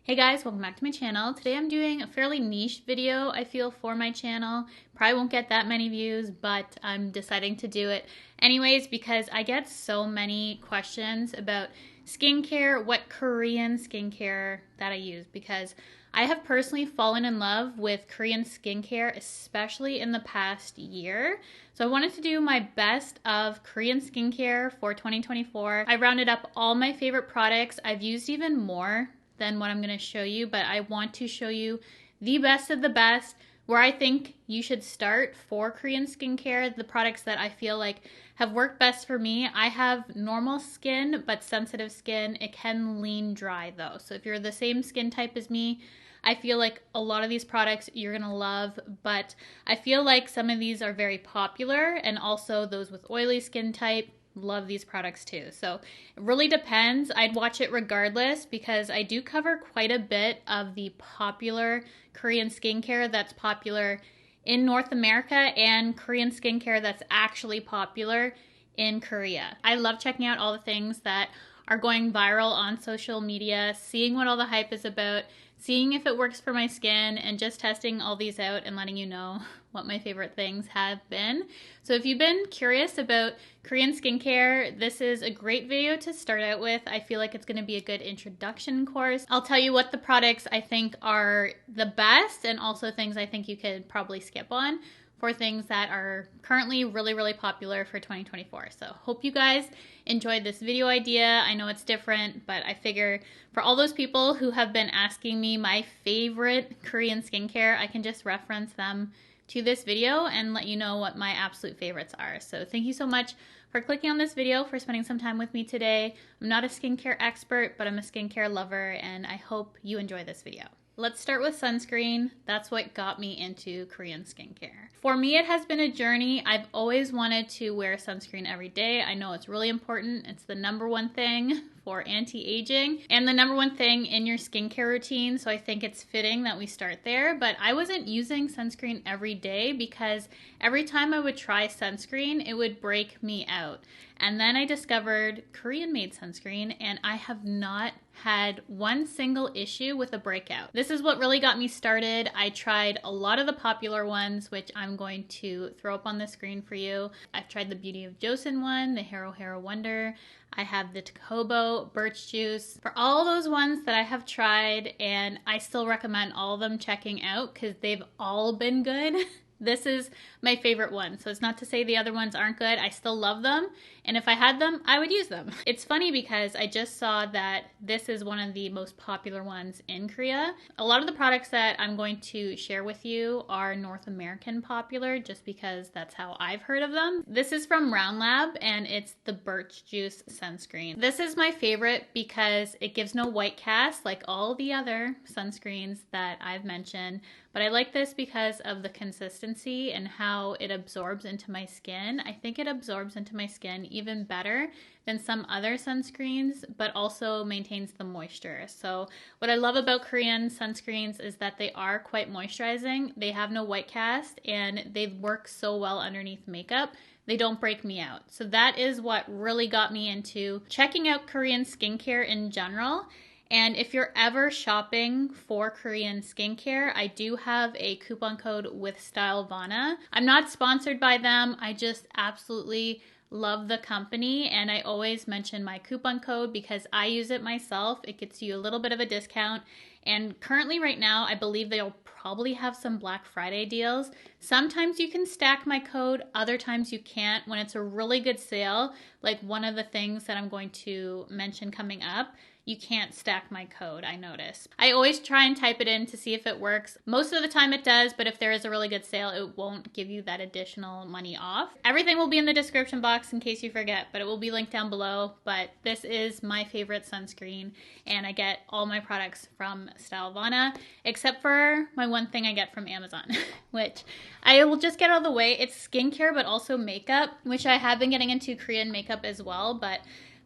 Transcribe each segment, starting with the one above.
Hey guys, welcome back to my channel. Today I'm doing a fairly niche video, I feel, for my channel. Probably won't get that many views, but I'm deciding to do it anyways because I get so many questions about skincare, what Korean skincare that I use, because I have personally fallen in love with Korean skincare, especially in the past year. So I wanted to do my best of Korean skincare for 2024. I rounded up all my favorite products. I've used even more than what I'm going to show you, but I want to show you the best of the best, where I think you should start for Korean skincare, the products that I feel like have worked best for me. I have normal skin, but sensitive skin. It can lean dry though. So if you're the same skin type as me, I feel like a lot of these products you're gonna love, but I feel like some of these are very popular, and also those with oily skin type love these products too. So it really depends. I'd watch it regardless because I do cover quite a bit of the popular Korean skincare that's popular in North America and Korean skincare that's actually popular in Korea. I love checking out all the things that are going viral on social media, seeing what all the hype is about, seeing if it works for my skin, and just testing all these out and letting you know what my favorite things have been. So if you've been curious about Korean skincare, this is a great video to start out with. I feel like it's going to be a good introduction course. I'll tell you what the products I think are the best, and also things I think you could probably skip on for things that are currently really popular for 2024. So hope you guys enjoyed this video idea. I know it's different, but I figure for all those people who have been asking me my favorite Korean skincare, I can just reference them to this video and let you know what my absolute favorites are. So thank you so much for clicking on this video, for spending some time with me today. I'm not a skincare expert, but I'm a skincare lover, and I hope you enjoy this video. Let's start with sunscreen. That's what got me into Korean skincare. For me, it has been a journey. I've always wanted to wear sunscreen every day. I know it's really important. It's the #1 thing for anti-aging and the #1 thing in your skincare routine. So I think it's fitting that we start there. But I wasn't using sunscreen every day because every time I would try sunscreen, it would break me out. And then I discovered Korean made sunscreen, and I have not had one single issue with a breakout. This is what really got me started. I tried a lot of the popular ones, which I'm going to throw up on the screen for you. I've tried the Beauty of Joseon one, the Hero Wonder. I have the Takobo Birch Juice. For all those ones that I have tried, and I still recommend all of them checking out because they've all been good. This is my favorite one. So it's not to say the other ones aren't good. I still love them. And if I had them, I would use them. It's funny because I just saw that this is one of the most popular ones in Korea. A lot of the products that I'm going to share with you are North American popular just because that's how I've heard of them. This is from Round Lab, and it's the Birch Juice Sunscreen. This is my favorite because it gives no white cast like all the other sunscreens that I've mentioned. But I like this because of the consistency and how it absorbs into my skin. I think it absorbs into my skin even better than some other sunscreens, but also maintains the moisture. So what I love about Korean sunscreens is that they are quite moisturizing. They have no white cast, and they work so well underneath makeup. They don't break me out. So that is what really got me into checking out Korean skincare in general. And if you're ever shopping for Korean skincare, I do have a coupon code with Stylevana. I'm not sponsored by them. I just absolutely love the company, and I always mention my coupon code because I use it myself. It gets you a little bit of a discount. And currently right now, I believe they'll probably have some Black Friday deals. Sometimes you can stack my code, other times you can't when it's a really good sale. Like one of the things that I'm going to mention coming up, you can't stack my code, I notice. I always try and type it in to see if it works. Most of the time it does, but if there is a really good sale, it won't give you that additional money off. Everything will be in the description box in case you forget, but it will be linked down below. But this is my favorite sunscreen, and I get all my products from Stylevana, except for my one thing I get from Amazon, which I will just get out of the way. It's skincare, but also makeup, which I have been getting into Korean makeup as well, but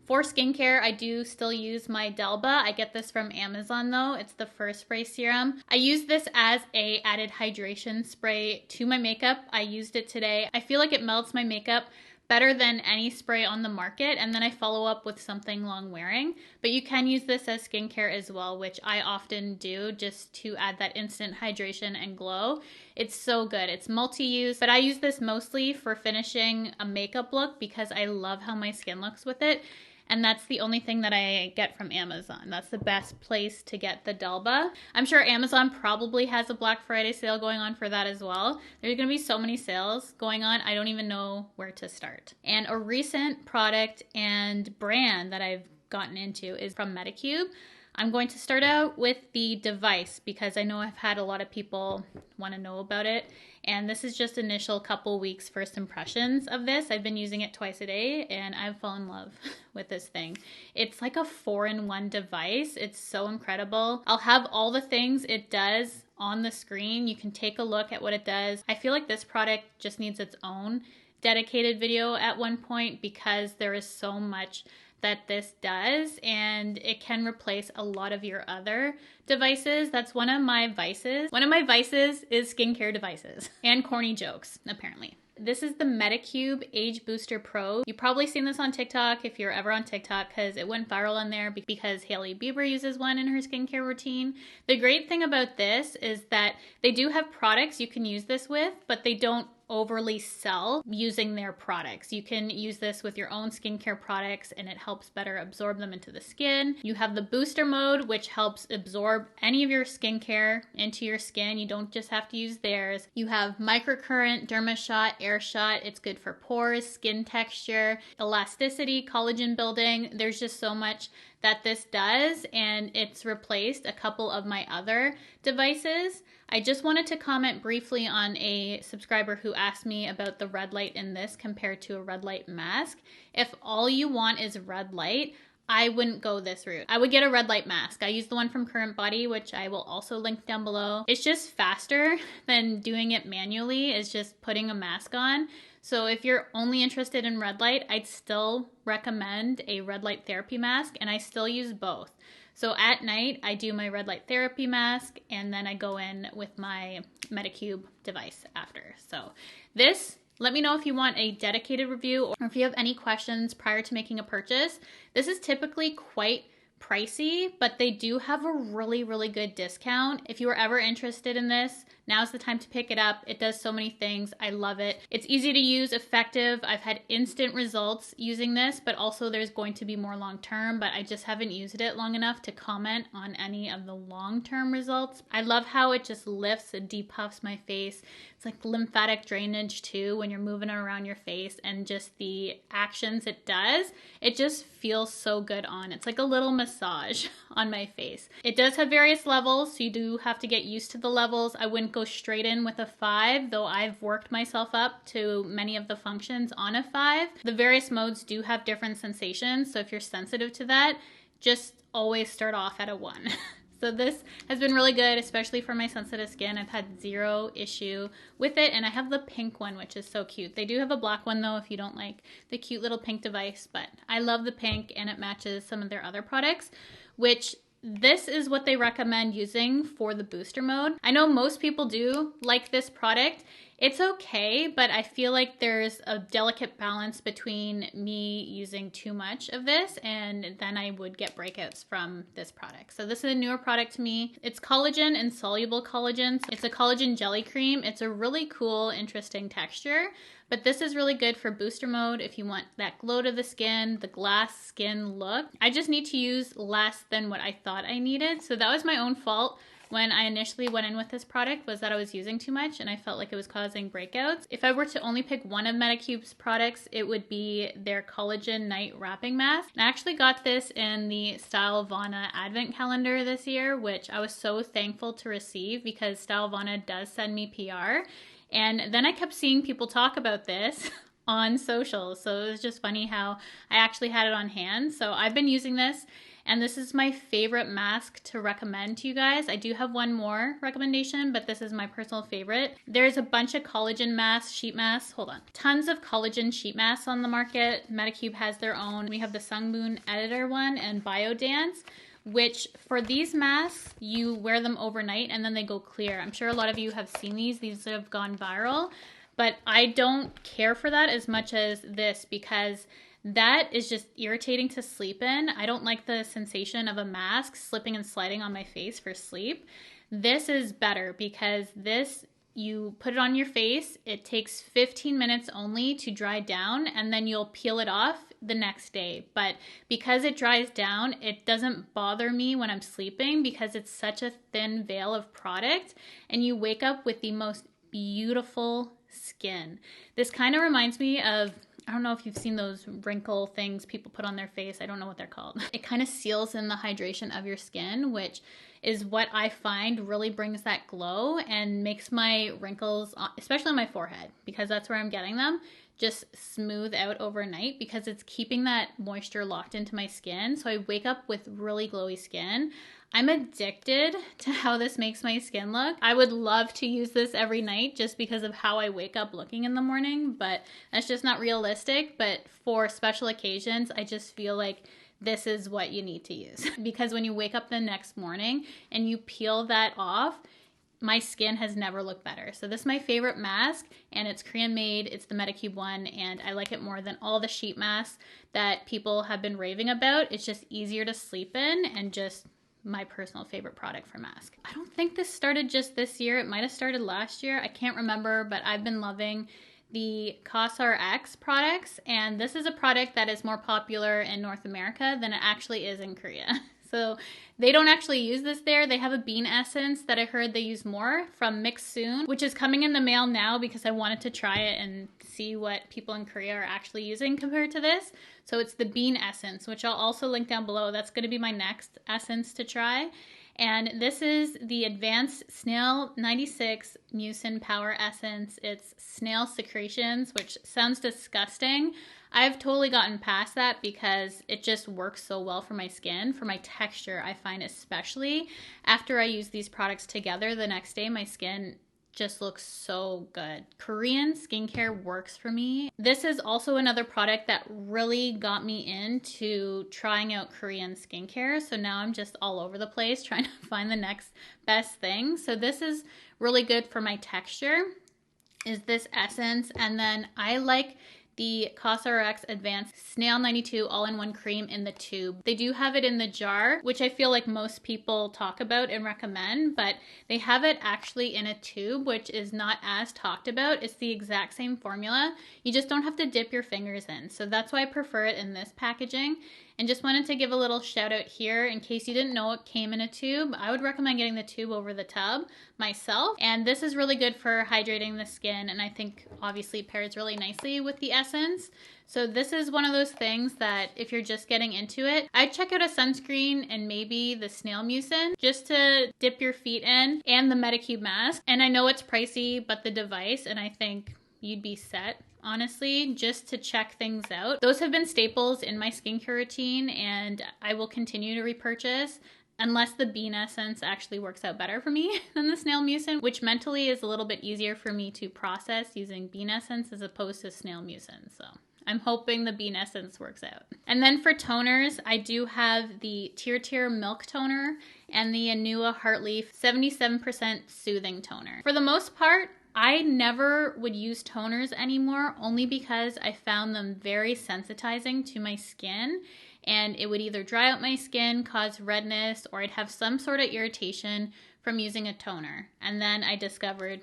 for skincare, I do still use my Delba. I get this from Amazon though. It's the First Spray Serum. I use this as a added hydration spray to my makeup. I used it today. I feel like it melts my makeup better than any spray on the market, and then I follow up with something long wearing. But you can use this as skincare as well, which I often do just to add that instant hydration and glow. It's so good. It's multi-use, but I use this mostly for finishing a makeup look because I love how my skin looks with it. And that's the only thing that I get from Amazon. That's the best place to get the Delba. I'm sure Amazon probably has a Black Friday sale going on for that as well. There's gonna be so many sales going on, I don't even know where to start. And a recent product and brand that I've gotten into is from MakeupByCheryl. I'm going to start out with the device because I know I've had a lot of people want to know about it. And this is just initial couple weeks first impressions of this. I've been using it twice a day and I've fallen in love with this thing. It's like a 4-in-1 device. It's so incredible. I'll have all the things it does on the screen. You can take a look at what it does. I feel like this product just needs its own dedicated video at one point because there is so much that this does, and it can replace a lot of your other devices. That's one of my vices. One of my vices is skincare devices and corny jokes, apparently. This is the MakeupByCheryl Age Booster Pro. You've probably seen this on TikTok if you're ever on TikTok because it went viral on there because Hailey Bieber uses one in her skincare routine. The great thing about this is that they do have products you can use this with, but they don't overly sell using their products. You can use this with your own skincare products and it helps better absorb them into the skin. You have the booster mode, which helps absorb any of your skincare into your skin. You don't just have to use theirs. You have microcurrent, dermashot, air shot. It's good for pores, skin texture, elasticity, collagen building. There's just so much that this does, and it's replaced a couple of my other devices. I just wanted to comment briefly on a subscriber who asked me about the red light in this compared to a red light mask. If all you want is red light, I wouldn't go this route. I would get a red light mask. I use the one from Current Body, which I will also link down below. It's just faster than doing it manually. It's just putting a mask on. So if you're only interested in red light, I'd still recommend a red light therapy mask, and I still use both. So at night, I do my red light therapy mask, and then I go in with my MakeupByCheryl device after. So this, let me know if you want a dedicated review or if you have any questions prior to making a purchase. This is typically quite pricey, but they do have a really, really good discount. If you were ever interested in this, now's the time to pick it up. It does so many things. I love it. It's easy to use, effective. I've had instant results using this, but also there's going to be more long-term, but I just haven't used it long enough to comment on any of the long-term results. I love how it just lifts and depuffs my face. It's like lymphatic drainage too when you're moving it around your face, and just the actions it does, it just feels so good on. It's like a little massage on my face. It does have various levels, so you do have to get used to the levels. I wouldn't go straight in with a 5, though I've worked myself up to many of the functions on a 5. The various modes do have different sensations, so if you're sensitive to that, just always start off at a 1. So this has been really good, especially for my sensitive skin. I've had 0 issue with it, and I have the pink one, which is so cute. They do have a black one though if you don't like the cute little pink device, but I love the pink and it matches some of their other products, which this is what they recommend using for the booster mode. I know most people do like this product. It's okay, but I feel like there's a delicate balance between me using too much of this and then I would get breakouts from this product. So this is a newer product to me. It's collagen and soluble collagen. It's a collagen jelly cream. It's a really cool, interesting texture, but this is really good for booster mode if you want that glow to the skin, the glass skin look. I just need to use less than what I thought I needed. So that was my own fault. When I initially went in with this product was that I was using too much and I felt like it was causing breakouts. If I were to only pick one of MakeupByCheryl's products, it would be their Collagen Night Wrapping Mask. I actually got this in the Stylovana Advent Calendar this year, which I was so thankful to receive because Stylovana does send me PR. And then I kept seeing people talk about this on social. So it was just funny how I actually had it on hand. So I've been using this. And this is my favorite mask to recommend to you guys. I do have one more recommendation, but this is my personal favorite. There's a bunch of collagen masks, sheet masks. Hold on. Tons of collagen sheet masks on the market. MakeupByCheryl has their own. We have the Sunmoon Editor one and BioDance, which for these masks, you wear them overnight and then they go clear. I'm sure a lot of you have seen these. These have gone viral. but I don't care for that as much as this because that is just irritating to sleep in. I don't like the sensation of a mask slipping and sliding on my face for sleep. This is better because this, you put it on your face, it takes 15 minutes only to dry down, and then you'll peel it off the next day. But because it dries down, it doesn't bother me when I'm sleeping because it's such a thin veil of product, and you wake up with the most beautiful skin. This kind of reminds me of, I don't know if you've seen those wrinkle things people put on their face. I don't know what they're called. It kind of seals in the hydration of your skin, which is what I find really brings that glow and makes my wrinkles, especially on my forehead, because that's where I'm getting them, just smooth out overnight because it's keeping that moisture locked into my skin. So I wake up with really glowy skin. I'm addicted to how this makes my skin look. I would love to use this every night just because of how I wake up looking in the morning, but that's just not realistic. But for special occasions, I just feel like this is what you need to use. Because when you wake up the next morning and you peel that off, my skin has never looked better. So this is my favorite mask, and it's Korean made. It's the Medicube one, and I like it more than all the sheet masks that people have been raving about. It's just easier to sleep in and just my personal favorite product for mask. I don't think this started just this year. It might have started last year. I can't remember, but I've been loving the CosRX products, and this is a product that is more popular in North America than it actually is in Korea. So they don't actually use this there. They have a bean essence that I heard they use more from Mix Soon, which is coming in the mail now because I wanted to try it and see what people in Korea are actually using compared to this. So it's the bean essence, which I'll also link down below. That's going to be my next essence to try. And this is the Advanced Snail 96 Mucin Power Essence. It's snail secretions, which sounds disgusting. I've totally gotten past that because it just works so well for my skin, for my texture. I find especially after I use these products together the next day, my skin just looks so good. Korean skincare works for me. This is also another product that really got me into trying out Korean skincare. So now I'm just all over the place trying to find the next best thing. So this is really good for my texture, is this essence. And then I like the CosRX Advanced Snail 92 All-in-One Cream in the tube. They do have it in the jar, which I feel like most people talk about and recommend, but they have it actually in a tube, which is not as talked about. It's the exact same formula. You just don't have to dip your fingers in. So that's why I prefer it in this packaging. And just wanted to give a little shout out here in case you didn't know it came in a tube. I would recommend getting the tube over the tub myself. And this is really good for hydrating the skin, and I think obviously pairs really nicely with the essence. So this is one of those things that if you're just getting into it, I'd check out a sunscreen and maybe the snail mucin just to dip your feet in, and the Medicube mask. And I know it's pricey, but the device, and I think you'd be set, honestly, just to check things out. Those have been staples in my skincare routine, and I will continue to repurchase unless the bean essence actually works out better for me than the snail mucin, which mentally is a little bit easier for me to process using bean essence as opposed to snail mucin. So I'm hoping the bean essence works out. And then for toners, I do have the Tear Milk Toner and the Anua Heartleaf 77% Soothing Toner. For the most part, I never would use toners anymore, only because I found them very sensitizing to my skin, and it would either dry out my skin, cause redness, or I'd have some sort of irritation from using a toner. And then I discovered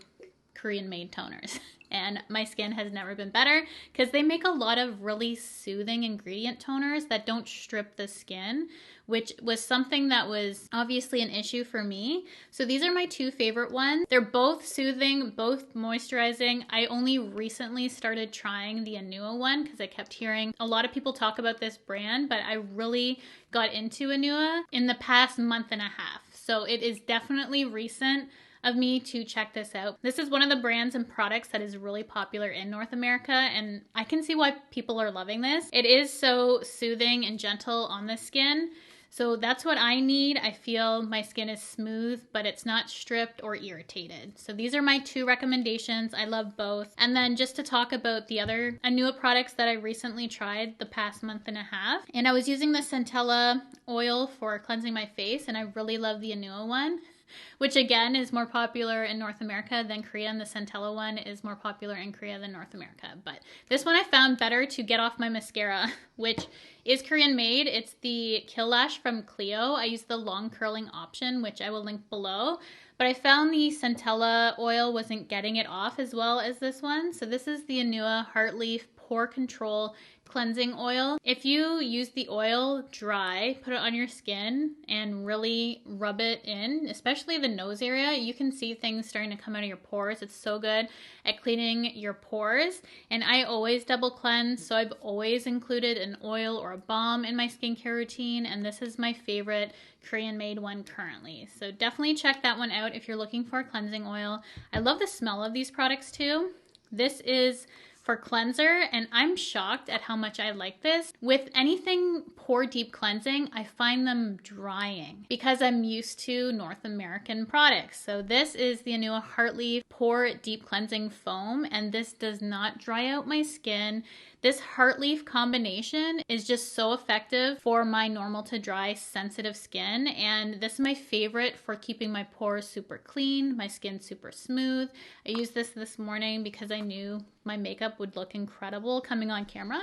Korean made toners, and my skin has never been better because they make a lot of really soothing ingredient toners that don't strip the skin, which was something that was obviously an issue for me. So these are my two favorite ones. They're both soothing, both moisturizing. I only recently started trying the Anua one because I kept hearing a lot of people talk about this brand, but I really got into Anua in the past month and a half. So it is definitely recent of me to check this out. This is one of the brands and products that is really popular in North America, and I can see why people are loving this. It is so soothing and gentle on the skin. So that's what I need. I feel my skin is smooth, but it's not stripped or irritated. So these are my two recommendations. I love both. And then just to talk about the other Anua products that I recently tried the past month and a half. And I was using the Centella oil for cleansing my face, and I really love the Anua one. which again is more popular in North America than Korea, and the Centella one is more popular in Korea than North America. But this one I found better to get off my mascara, which is Korean made. It's the Kill Lash from Clio. I use the long curling option, which I will link below. But I found the Centella oil wasn't getting it off as well as this one. So this is the Anua Heartleaf Pore Control Cleansing Oil. If you use the oil dry, put it on your skin and really rub it in, especially the nose area, you can see things starting to come out of your pores. It's so good at cleaning your pores. And I always double cleanse, so I've always included an oil or a balm in my skincare routine, and this is my favorite Korean made one currently. So definitely check that one out if you're looking for a cleansing oil. I love the smell of these products too. This is for cleanser, and I'm shocked at how much I like this. With anything pore deep cleansing, I find them drying because I'm used to North American products. So this is the Anua Heartleaf Pore Deep Cleansing Foam, and this does not dry out my skin. This Heartleaf combination is just so effective for my normal to dry sensitive skin, and this is my favorite for keeping my pores super clean, my skin super smooth. I used this morning because I knew my makeup would look incredible coming on camera,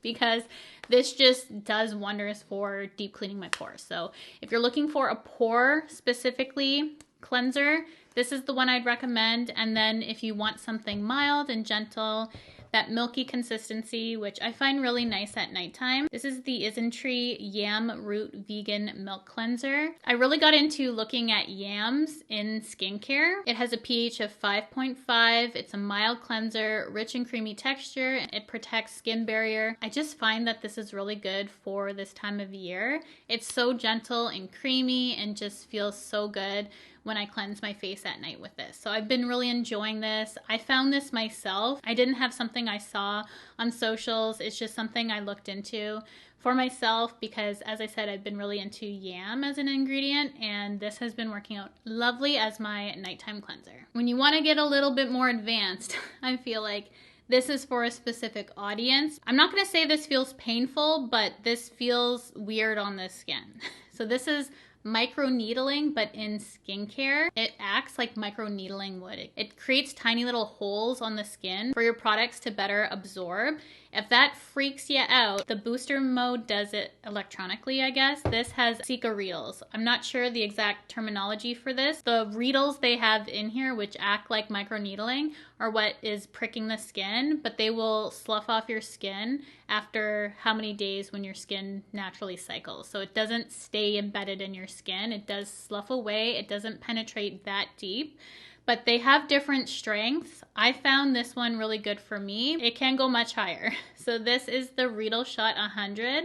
because this just does wonders for deep cleaning my pores. So if you're looking for a pore specifically cleanser, this is the one I'd recommend. And then if you want something mild and gentle, that milky consistency, which I find really nice at nighttime, this is the Isntree Yam Root Vegan Milk Cleanser. I really got into looking at yams in skincare. It has a pH of 5.5. It's a mild cleanser, rich and creamy texture. It protects skin barrier. I just find that this is really good for this time of year. It's so gentle and creamy and just feels so good when I cleanse my face at night with this. So I've been really enjoying this. I found this myself. I didn't have something I saw on socials. It's just something I looked into for myself because, as I said, I've been really into yam as an ingredient, and this has been working out lovely as my nighttime cleanser. When you want to get a little bit more advanced, I feel like this is for a specific audience. I'm not going to say this feels painful, but this feels weird on the skin. So this is microneedling, but in skincare. It acts like microneedling would. It creates tiny little holes on the skin for your products to better absorb. If that freaks you out, the booster mode does it electronically, I guess. This has Cica reels. I'm not sure the exact terminology for this. The reedles they have in here, which act like microneedling, are what is pricking the skin, but they will slough off your skin after how many days when your skin naturally cycles. So it doesn't stay embedded in your skin. It does slough away. It doesn't penetrate that deep. But they have different strengths. I found this one really good for me. It can go much higher. So this is the Riedel Shot 100.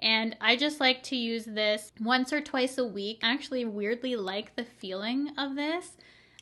And I just like to use this once or twice a week. I actually weirdly like the feeling of this.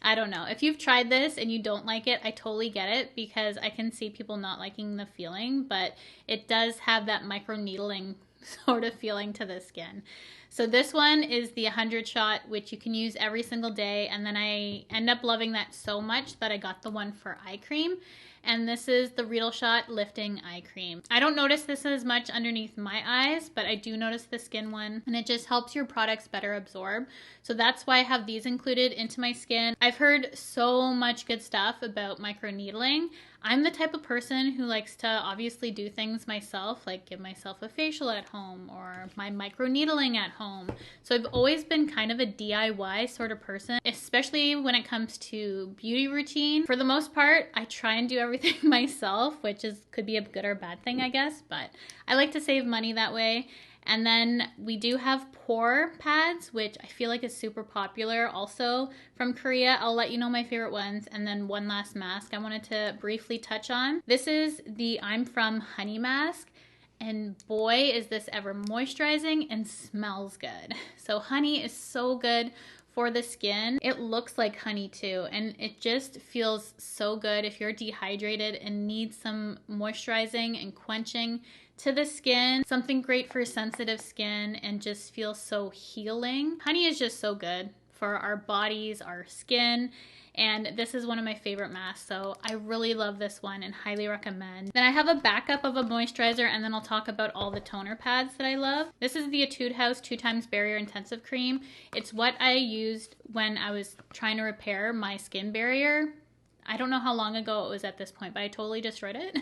I don't know. If you've tried this and you don't like it, I totally get it because I can see people not liking the feeling, but it does have that microneedling sort of feeling to the skin. So this one is the 100 shot, which you can use every single day. And then I end up loving that so much that I got the one for eye cream. And this is the Riedel Shot Lifting Eye Cream. I don't notice this as much underneath my eyes, but I do notice the skin one, and it just helps your products better absorb. So that's why I have these included into my skin. I've heard so much good stuff about microneedling. I'm the type of person who likes to obviously do things myself, like give myself a facial at home or my microneedling at home. So I've always been kind of a DIY sort of person, especially when it comes to beauty routine. For the most part, I try and do everything myself, which could be a good or bad thing, I guess, but I like to save money that way. And then we do have pore pads, which I feel like is super popular also from Korea. I'll let you know my favorite ones. And then one last mask I wanted to briefly touch on. This is the I'm From Honey Mask. And boy, is this ever moisturizing and smells good. So honey is so good for the skin. It looks like honey too, and it just feels so good if you're dehydrated and need some moisturizing and quenching to the skin. Something great for sensitive skin and just feels so healing. Honey is just so good for our bodies, our skin. And this is one of my favorite masks, so I really love this one and highly recommend. Then I have a backup of a moisturizer, and then I'll talk about all the toner pads that I love. This is the Etude House 2x Barrier Intensive Cream. It's what I used when I was trying to repair my skin barrier. I don't know how long ago it was at this point, but I totally destroyed it.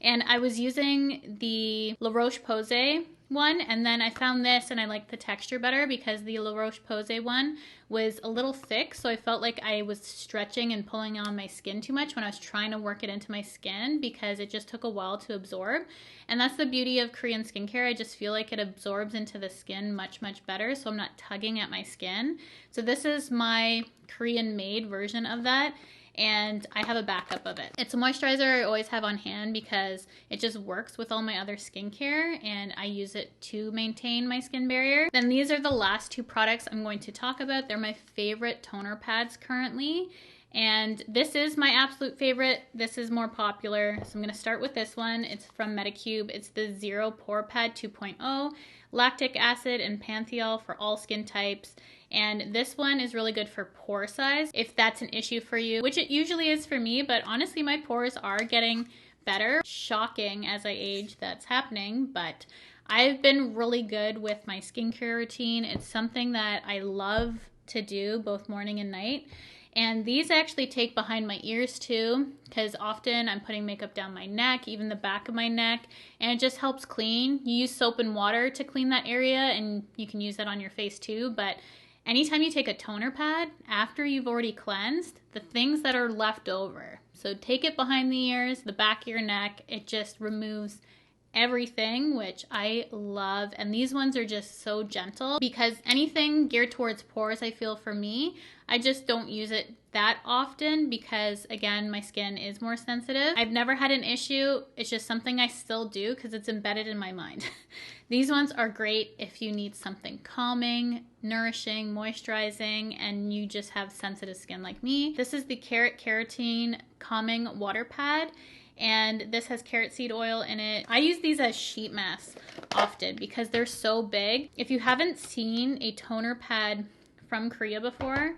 And I was using the La Roche-Posay one, and then I found this and I liked the texture better because the La Roche-Posay one was a little thick, so I felt like I was stretching and pulling on my skin too much when I was trying to work it into my skin because it just took a while to absorb. And that's the beauty of Korean skincare. I just feel like it absorbs into the skin much better, so I'm not tugging at my skin. So this is my Korean made version of that, and I have a backup of it. It's a moisturizer I always have on hand because it just works with all my other skincare, and I use it to maintain my skin barrier. Then these are the last two products I'm going to talk about. They're my favorite toner pads currently, and this is my absolute favorite. This is more popular, so I'm going to start with this one. It's from Medicube. It's the Zero Pore Pad 2.0, lactic acid and panthenol for all skin types. And this one is really good for pore size, if that's an issue for you, which it usually is for me, but honestly my pores are getting better. Shocking as I age that's happening, but I've been really good with my skincare routine. It's something that I love to do both morning and night. And these I actually take behind my ears too, because often I'm putting makeup down my neck, even the back of my neck, and it just helps clean. You use soap and water to clean that area, and you can use that on your face too, but anytime you take a toner pad after you've already cleansed, the things that are left over, so take it behind the ears, the back of your neck, it just removes everything, which I love. And these ones are just so gentle because anything geared towards pores, I feel for me, I just don't use it that often because again, my skin is more sensitive. I've never had an issue. It's just something I still do because it's embedded in my mind. These ones are great if you need something calming, nourishing, moisturizing, and you just have sensitive skin like me. This is the Carrot Keratin Calming Water Pad, and this has carrot seed oil in it. I use these as sheet masks often because they're so big. If you haven't seen a toner pad from Korea before,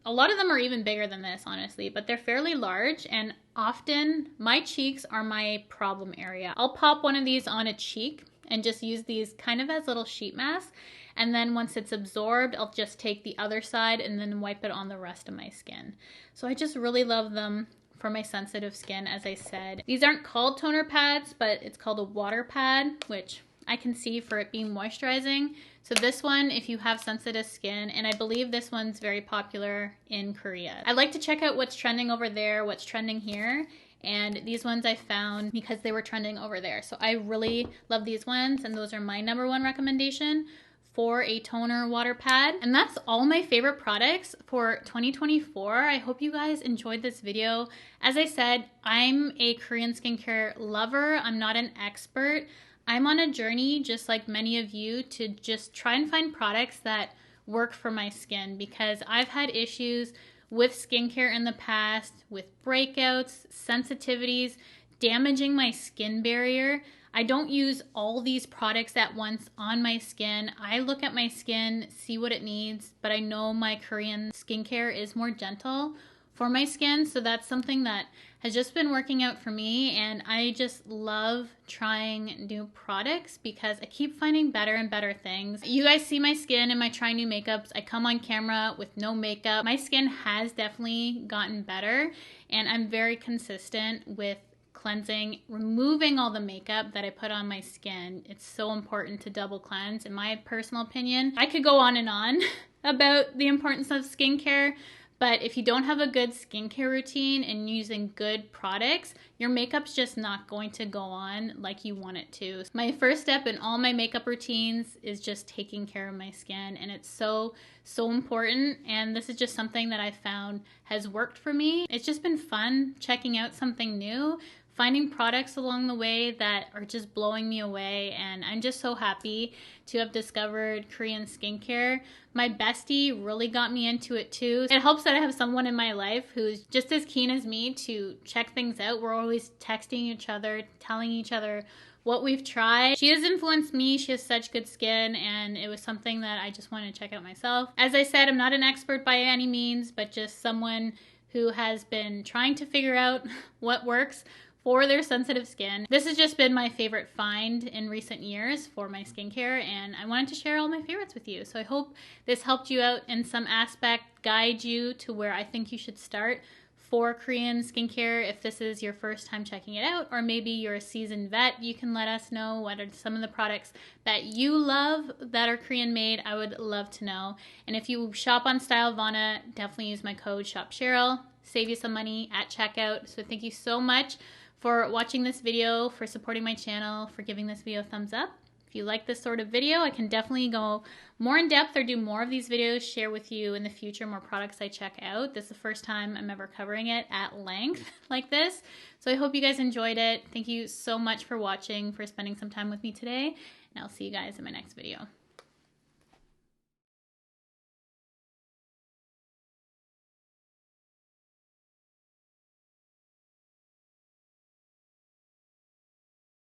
a lot of them are even bigger than this, honestly, but they're fairly large, and often my cheeks are my problem area. I'll pop one of these on a cheek and just use these kind of as little sheet masks, and then once it's absorbed, I'll just take the other side and then wipe it on the rest of my skin. So I just really love them for my sensitive skin, as I said. These aren't called toner pads, but it's called a water pad, which I can see for it being moisturizing. So this one, if you have sensitive skin, and I believe this one's very popular in Korea. I like to check out what's trending over there, what's trending here, and these ones I found because they were trending over there. So I really love these ones, and those are my #1 recommendation for a toner water pad. And that's all my favorite products for 2024. I hope you guys enjoyed this video. As I said, I'm a Korean skincare lover. I'm not an expert. I'm on a journey, just like many of you, to just try and find products that work for my skin because I've had issues with skincare in the past, with breakouts, sensitivities, damaging my skin barrier. I don't use all these products at once on my skin. I look at my skin, see what it needs, but I know my Korean skincare is more gentle for my skin, so that's something that has just been working out for me, and I just love trying new products because I keep finding better and better things. You guys see my skin in my Try New Makeups. I come on camera with no makeup. My skin has definitely gotten better, and I'm very consistent with cleansing, removing all the makeup that I put on my skin. It's so important to double cleanse, in my personal opinion. I could go on and on about the importance of skincare, but if you don't have a good skincare routine and using good products, your makeup's just not going to go on like you want it to. My first step in all my makeup routines is just taking care of my skin, and it's so important, and this is just something that I found has worked for me. It's just been fun checking out something new, finding products along the way that are just blowing me away, and I'm just so happy to have discovered Korean skincare. My bestie really got me into it too. It helps that I have someone in my life who's just as keen as me to check things out. We're always texting each other, telling each other what we've tried. She has influenced me. She has such good skin, and it was something that I just wanted to check out myself. As I said, I'm not an expert by any means, but just someone who has been trying to figure out what works for their sensitive skin. This has just been my favorite find in recent years for my skincare, and I wanted to share all my favorites with you. So I hope this helped you out in some aspect, guide you to where I think you should start for Korean skincare. If this is your first time checking it out, or maybe you're a seasoned vet, you can let us know what are some of the products that you love that are Korean made. I would love to know. And if you shop on Stylovana, definitely use my code ShopCheryl. Save you some money at checkout. So thank you so much for watching this video, for supporting my channel, for giving this video a thumbs up. If you like this sort of video, I can definitely go more in depth or do more of these videos, share with you in the future more products I check out. This is the first time I'm ever covering it at length like this. So I hope you guys enjoyed it. Thank you so much for watching, for spending some time with me today, and I'll see you guys in my next video.